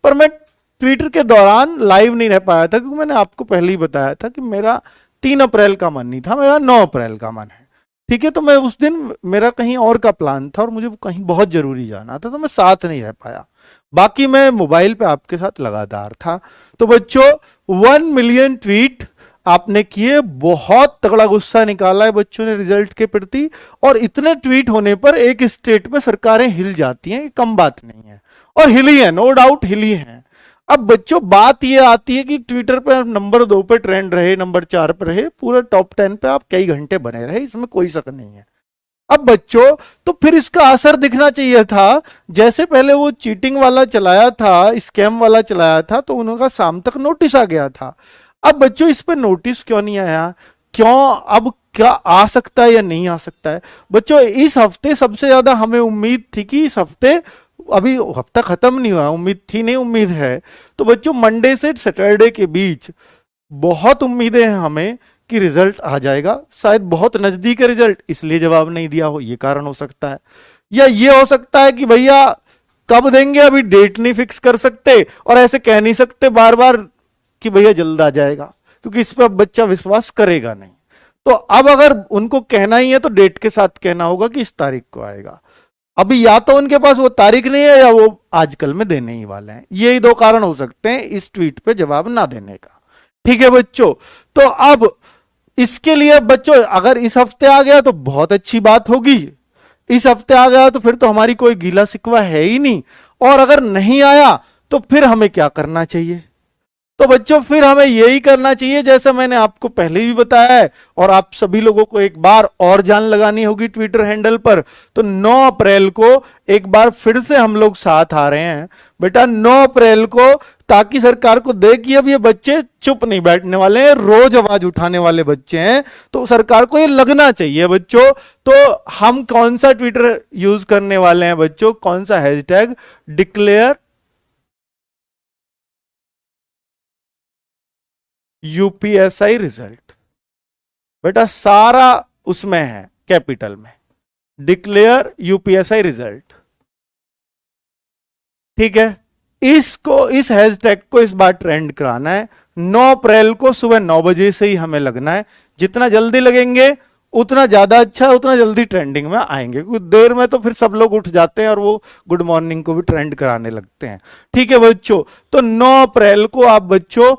पर मैं ट्विटर के दौरान लाइव नहीं रह पाया था क्योंकि मैंने आपको पहले ही बताया था कि मेरा 3 अप्रैल का मन नहीं था, मेरा 9 अप्रैल का मन है। ठीक है, तो मैं उस दिन मेरा कहीं और का प्लान था और मुझे कहीं बहुत जरूरी जाना था, तो मैं साथ नहीं रह पाया। बाकी मैं मोबाइल पे आपके साथ लगातार था। तो बच्चों 1 मिलियन ट्वीट आपने किए, बहुत तगड़ा गुस्सा निकाला है बच्चों ने रिजल्ट के प्रति। और इतने ट्वीट होने पर एक स्टेट में सरकारें हिल जाती हैं, ये कम बात नहीं है, और हिली है, नो डाउट हिली है। अब बच्चों बात ये आती है कि ट्विटर पे नंबर 2 पे ट्रेंड रहे, नंबर 4 पे रहे, पूरे टॉप 10 पे आप कई घंटे बने रहे, इसमें कोई शक नहीं है। अब बच्चों तो फिर इसका असर दिखना चाहिए था। जैसे पहले वो चीटिंग वाला चलाया था, स्कैम वाला चलाया था, तो उनका शाम तक नोटिस आ गया था। अब बच्चों इस पे नोटिस क्यों नहीं आया, क्यों, अब क्या आ सकता है या नहीं आ सकता है? बच्चों इस हफ्ते सबसे ज्यादा हमें उम्मीद थी कि इस हफ्ते, अभी हफ्ता खत्म नहीं हुआ, उम्मीद थी नहीं, उम्मीद है। तो बच्चों मंडे से सैटरडे के बीच बहुत उम्मीदें हैं हमें कि रिजल्ट आ जाएगा। शायद बहुत नजदीक है रिजल्ट, इसलिए जवाब नहीं दिया हो, ये कारण हो सकता है। या ये हो सकता है कि भैया कब देंगे अभी डेट नहीं फिक्स कर सकते, और ऐसे कह नहीं सकते बार बार कि भैया जल्द आ जाएगा, क्योंकि इस पर अब बच्चा विश्वास करेगा नहीं। तो अब अगर उनको कहना ही है तो डेट के साथ कहना होगा कि इस तारीख को आएगा। अभी या तो उनके पास वो तारीख नहीं है या वो आजकल में देने ही वाले हैं। यही 2 कारण हो सकते हैं इस ट्वीट पे जवाब ना देने का। ठीक है बच्चों, तो अब इसके लिए बच्चों अगर इस हफ्ते आ गया तो बहुत अच्छी बात होगी, इस हफ्ते आ गया तो फिर तो हमारी कोई गीला शिकवा है ही नहीं। और अगर नहीं आया तो फिर हमें क्या करना चाहिए? तो बच्चों फिर हमें यही करना चाहिए जैसा मैंने आपको पहले भी बताया है, और आप सभी लोगों को एक बार और जान लगानी होगी ट्विटर हैंडल पर। तो 9 अप्रैल को एक बार फिर से हम लोग साथ आ रहे हैं बेटा, 9 अप्रैल को, ताकि सरकार को दे कि अब ये बच्चे चुप नहीं बैठने वाले हैं, रोज आवाज उठाने वाले बच्चे हैं। तो सरकार को ये लगना चाहिए बच्चों। तो हम कौन सा ट्विटर यूज करने वाले हैं बच्चों, कौन सा हैशटैग? Declare UPSI result. बेटा सारा उसमें है कैपिटल में, डिक्लेयर यूपीएसआई रिजल्ट। ठीक है, इसको, इस हैशटैग को इस बार ट्रेंड कराना है। 9 अप्रैल को सुबह 9 बजे से ही हमें लगना है। जितना जल्दी लगेंगे उतना ज्यादा अच्छा, उतना जल्दी ट्रेंडिंग में आएंगे। कुछ देर में तो फिर सब लोग उठ जाते हैं और वो गुड मॉर्निंग को भी ट्रेंड कराने लगते हैं। ठीक है बच्चों, तो 9 अप्रैल को आप बच्चों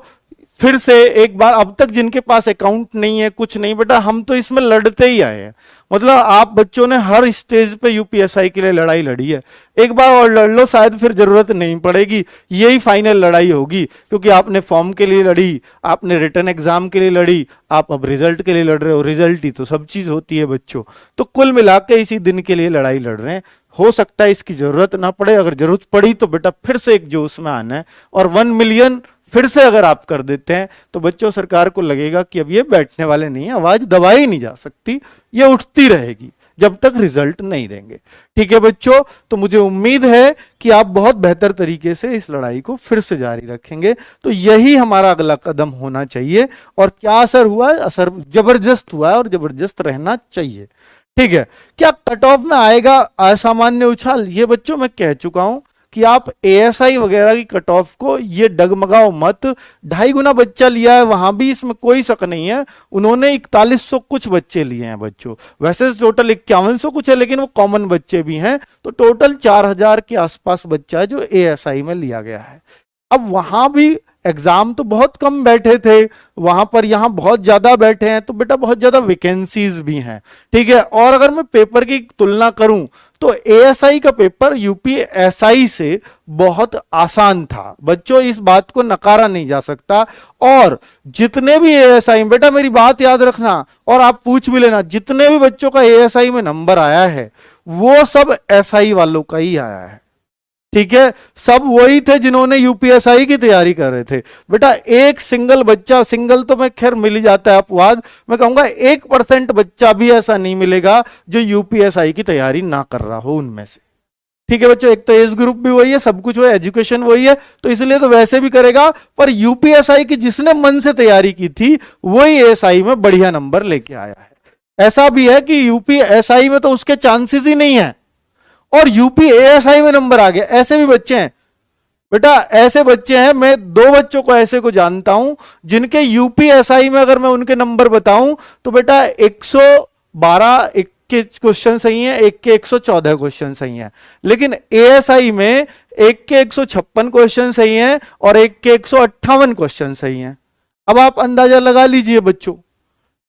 फिर से एक बार, अब तक जिनके पास अकाउंट नहीं है, कुछ नहीं, बेटा हम तो इसमें लड़ते ही आए हैं। मतलब आप बच्चों ने हर स्टेज पे यूपीएसआई के लिए लड़ाई लड़ी है, एक बार और लड़ लो, शायद फिर जरूरत नहीं पड़ेगी, यही फाइनल लड़ाई होगी। क्योंकि आपने फॉर्म के लिए लड़ी, आपने रिटर्न एग्जाम के लिए लड़ी, आप अब रिजल्ट के लिए लड़ रहे हो। रिजल्ट ही तो सब चीज होती है बच्चों। तो कुल मिलाकर इसी दिन के लिए लड़ाई लड़ रहे हैं। हो सकता है इसकी जरूरत ना पड़े, अगर जरूरत पड़ी तो बेटा फिर से एक जोश में आना है। और 1 मिलियन फिर से अगर आप कर देते हैं तो बच्चों सरकार को लगेगा कि अब ये बैठने वाले नहीं है, आवाज दबाई नहीं जा सकती, ये उठती रहेगी जब तक रिजल्ट नहीं देंगे। ठीक है बच्चों, तो मुझे उम्मीद है कि आप बहुत बेहतर तरीके से इस लड़ाई को फिर से जारी रखेंगे। तो यही हमारा अगला कदम होना चाहिए। और क्या असर हुआ है? असर जबरदस्त हुआ है और जबरदस्त रहना चाहिए। ठीक है, क्या कट ऑफ में आएगा असामान्य उछाल? ये बच्चों मैं कह चुका हूं कि आप एएसआई वगैरह की कट ऑफ को ये डगमगाओ मत। 2.5 गुना बच्चा लिया है वहां भी, इसमें कोई शक नहीं है। उन्होंने 4100 कुछ बच्चे लिए हैं बच्चों, वैसे टोटल 5100 कुछ है, लेकिन वो कॉमन बच्चे भी हैं। तो टोटल 4000 के आसपास बच्चा है जो एएसआई में लिया गया है। अब वहां भी एग्जाम तो बहुत कम बैठे थे, वहां पर यहां बहुत ज्यादा बैठे हैं, तो बेटा बहुत ज्यादा वैकेंसीज भी हैं। ठीक है, और अगर मैं पेपर की तुलना करूं तो एएसआई का पेपर यूपीएसआई से बहुत आसान था बच्चों, इस बात को नकारा नहीं जा सकता। और जितने भी एएसआई, बेटा मेरी बात याद रखना और आप पूछ भी लेना, जितने भी बच्चों का एएसआई में नंबर आया है वो सब एसआई वालों का ही आया है। ठीक है, सब वही थे जिन्होंने यूपीएसआई की तैयारी कर रहे थे। बेटा एक सिंगल बच्चा, सिंगल तो मैं खैर मिल ही जाता है अपवाद, मैं कहूंगा 1% बच्चा भी ऐसा नहीं मिलेगा जो यूपीएसआई की तैयारी ना कर रहा हो उनमें से। ठीक है बच्चों, एक तो एज ग्रुप भी वही है, सब कुछ वही, एजुकेशन वही है, तो इसलिए तो वैसे भी करेगा। पर यूपीएसआई की जिसने मन से तैयारी की थी वही एएसआई में बढ़िया नंबर लेके आया है। ऐसा भी है कि यूपीएसआई में तो उसके चांसेस ही नहीं है और यूपी एएसआई में नंबर आ गया, ऐसे भी बच्चे हैं। बेटा ऐसे बच्चे हैं, मैं 2 बच्चों को ऐसे को जानता हूं जिनके यूपीएसआई में अगर मैं उनके नंबर बताऊं तो बेटा 112 एक के क्वेश्चन सही हैं, एक के 114 क्वेश्चन सही हैं, लेकिन एएसआई में एक के 156 क्वेश्चन सही हैं और एक के 158 क्वेश्चन सही हैं। अब आप अंदाजा लगा लीजिए बच्चों,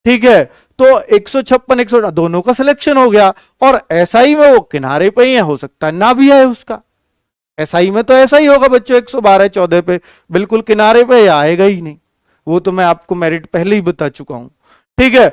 ठीक है। तो 156 100 दोनों का सिलेक्शन हो गया, और एसआई में वो किनारे पे ही है, हो सकता है ना भी है उसका। एसआई में तो ऐसा ही होगा बच्चों, 112 14 पे बिल्कुल किनारे पे आएगा ही नहीं, वो तो मैं आपको मेरिट पहले ही बता चुका हूं, ठीक है।